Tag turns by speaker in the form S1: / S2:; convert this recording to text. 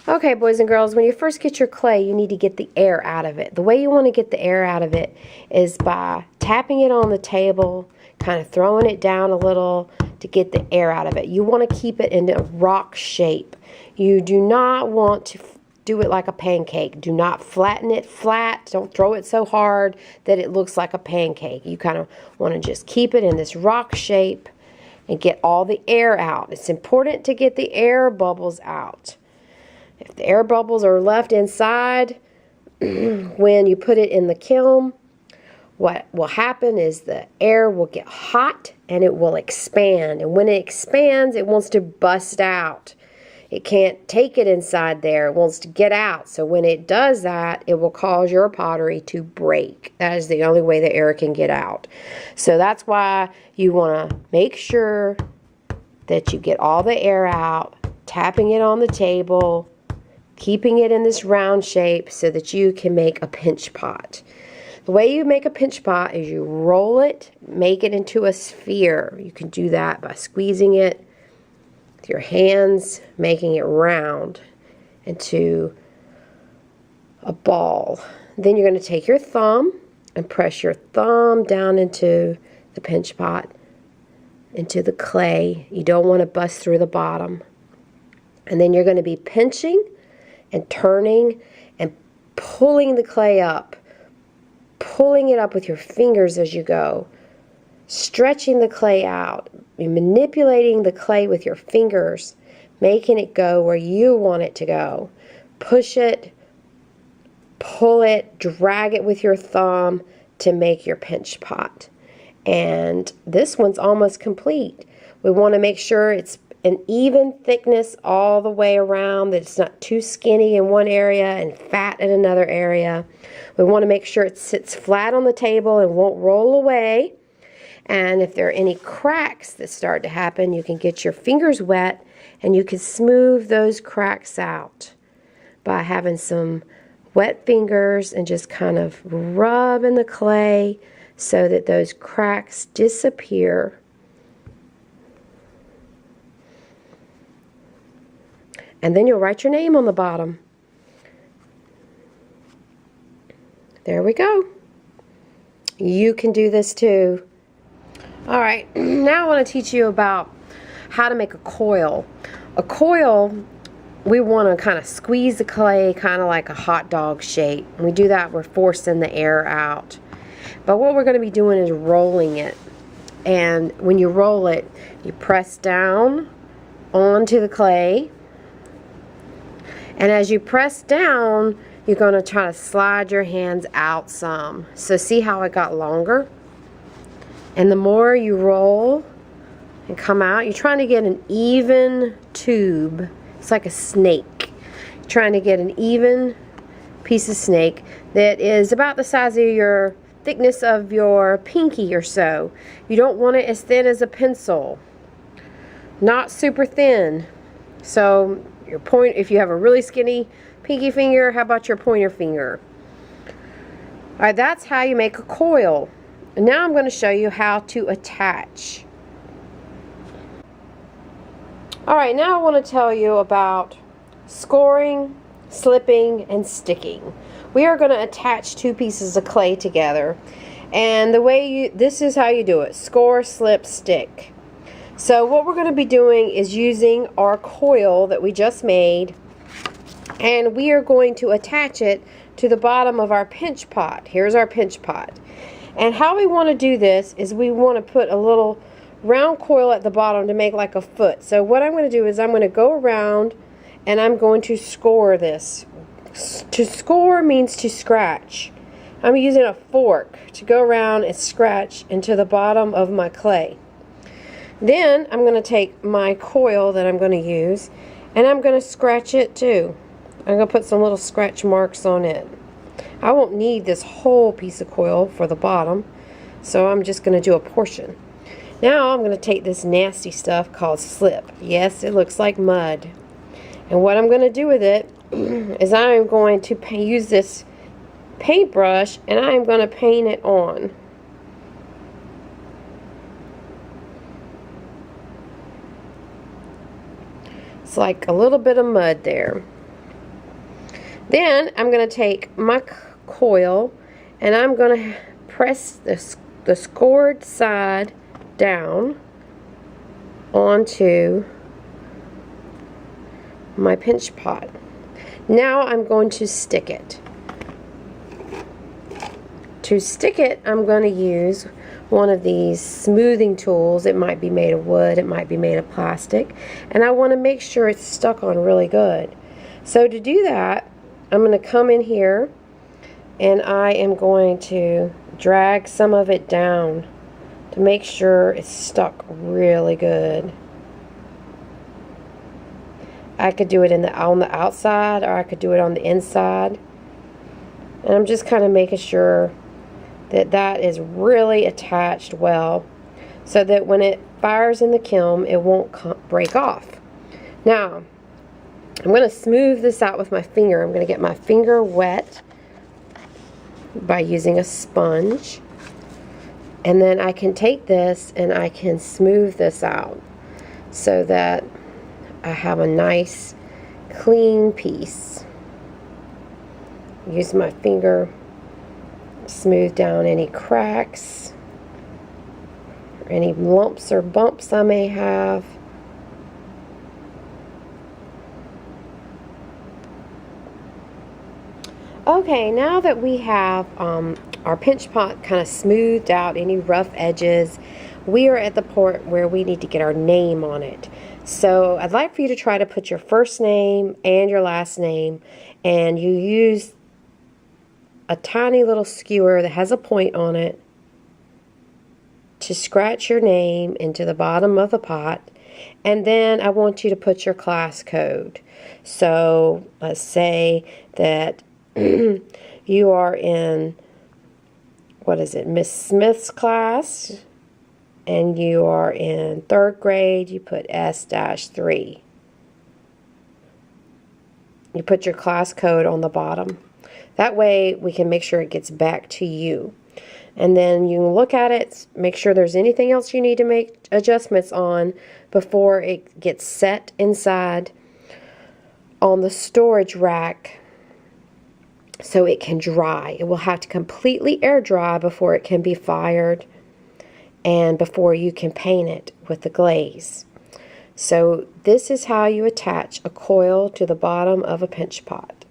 S1: Okay, boys and girls, when you first get your clay, you need to get the air out of it. The way you want to get the air out of it is by tapping it on the table, kind of throwing it down a little to get the air out of it. You want to keep it in a rock shape. You do not want to do it like a pancake. Do not flatten it flat. Don't throw it so hard that it looks like a pancake. You kind of want to just keep it in this rock shape and get all the air out. It's important to get the air bubbles out. If the air bubbles are left inside when you put it in the kiln, what will happen is the air will get hot and it will expand. And when it expands, it wants to bust out. It can't take it inside there. It wants to get out. So when it does that, it will cause your pottery to break. That is the only way the air can get out. So that's why you want to make sure that you get all the air out, tapping it on the table, keeping it in this round shape so that you can make a pinch pot. The way you make a pinch pot is you roll it, make it into a sphere. You can do that by squeezing it with your hands, making it round into a ball. Then you're going to take your thumb and press your thumb down into the pinch pot, into the clay. You don't want to bust through the bottom. And then you're going to be pinching and turning and pulling the clay up, pulling it up with your fingers as you go, stretching the clay out, manipulating the clay with your fingers, making it go where you want it to go. Push it, pull it, drag it with your thumb to make your pinch pot. And this one's almost complete. We want to make sure it's an even thickness all the way around, that it's not too skinny in one area and fat in another area. We want to make sure it sits flat on the table and won't roll away. And if there are any cracks that start to happen, you can get your fingers wet and you can smooth those cracks out by having some wet fingers and just kind of rubbing the clay so that those cracks disappear. And then you'll write your name on the bottom. There we go. You can do this too. All right, now I want to teach you about how to make a coil. A coil, we want to kind of squeeze the clay kind of like a hot dog shape. When we do that, we're forcing the air out. But what we're going to be doing is rolling it. And when you roll it, you press down onto the clay. And as you press down, you're going to try to slide your hands out some. So see how it got longer? And the more you roll and come out, you're trying to get an even tube. It's like a snake. You're trying to get an even piece of snake that is about the size of your thickness of your pinky or so. You don't want it as thin as a pencil. Not super thin. So your point, if you have a really skinny pinky finger, how about your pointer finger? Alright, that's how you make a coil. And now I'm going to show you how to attach. Alright, now I want to tell you about scoring, slipping, and sticking. We are going to attach two pieces of clay together. And the way this is how you do it. Score, slip, stick. So what we're going to be doing is using our coil that we just made, and we are going to attach it to the bottom of our pinch pot. Here's our pinch pot. And how we want to do this is we want to put a little round coil at the bottom to make like a foot. So what I'm going to do is I'm going to go around and I'm going to score this. To score means to scratch. I'm using a fork to go around and scratch into the bottom of my clay. Then I'm going to take my coil that I'm going to use and I'm going to scratch it too. I'm going to put some little scratch marks on it. I won't need this whole piece of coil for the bottom, so I'm just going to do a portion. Now I'm going to take this nasty stuff called slip. Yes, it looks like mud. And what I'm going to do with it is I'm going to use this paintbrush and I'm going to paint it on. It's like a little bit of mud there. Then I'm going to take my coil and I'm going to press the scored side down onto my pinch pot. Now I'm going to stick it. To stick it, I'm going to use one of these smoothing tools. It might be made of wood, it might be made of plastic, and I want to make sure it's stuck on really good. So to do that, I'm going to come in here and I am going to drag some of it down to make sure it's stuck really good. I could do it on the outside, or I could do it on the inside. And I'm just kind of making sure that that is really attached well, so that when it fires in the kiln, it won't break off. Now, I'm going to smooth this out with my finger. I'm going to get my finger wet by using a sponge. And then I can take this and I can smooth this out so that I have a nice clean piece. Use my finger, smooth down any cracks, or any lumps or bumps I may have. Okay, now that we have our pinch pot kind of smoothed out, any rough edges, we are at the point where we need to get our name on it. So I'd like for you to try to put your first name and your last name, and you use a tiny little skewer that has a point on it to scratch your name into the bottom of the pot. And then I want you to put your class code. So let's say that you are in, what is it, Miss Smith's class, and you are in 3rd grade. You put S-3. You put your class code on the bottom. That way we can make sure it gets back to you. And then you can look at it, make sure there's anything else you need to make adjustments on before it gets set inside on the storage rack so it can dry. It will have to completely air dry before it can be fired and before you can paint it with the glaze. So this is how you attach a coil to the bottom of a pinch pot.